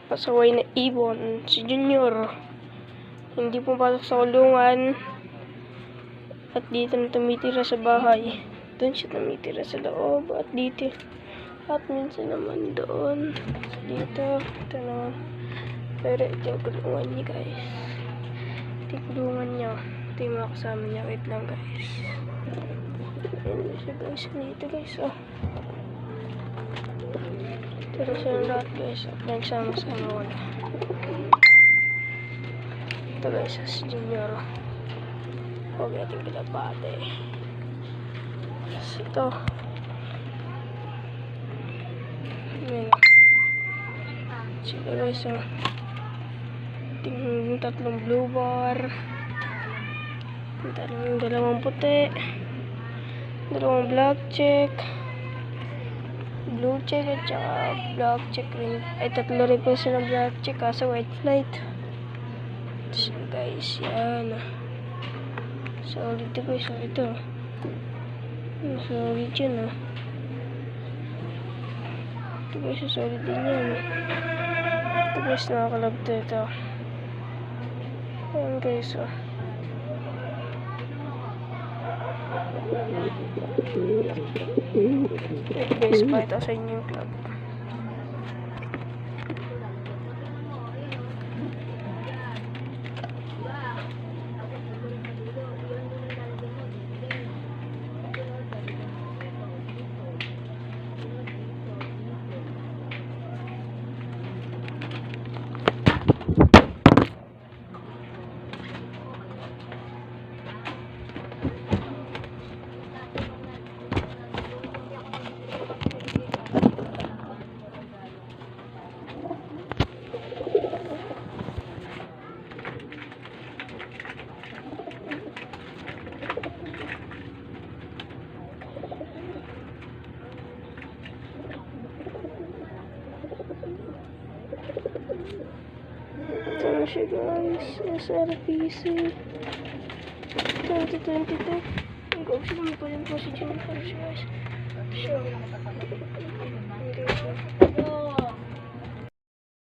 Pasaway na ibon, si Junior. Hindi pumapasok sa kulungan. At dito na tumitira sa bahay. Doon siya tumitira sa loob. At dito. At minsan naman doon. Dito. Ito naman. Pero ito yung kulungan niya, guys. Ito yung kulungan niya. Ito yung mga kasama niya. Wait lang, guys. Ayan siya, guys. Dito, guys. Oh. Pero siya lahat, guys. At nagsama-sama wala. Ito, guys. Si Junior. Huwag natin pinapate. Ito. Ayan. Sila, guys. Oh. Tingin tatlong blue bar. Dalawang puti. Dalawang black check. Blue check at saka black check rin. Ay, tatlo rin po sila black check kaso white flight. So guys, yan. Solid ito guys. Ito. Solid yun Ito guys, solid din yan. Ito guys, nakakalabto ito. Ayan guys, guys, pakita sa inyo yung club. Ito na siya guys, SRPC 2022. Ikaw sila mo pa rin po si Jennifer guys. So, hindi siya.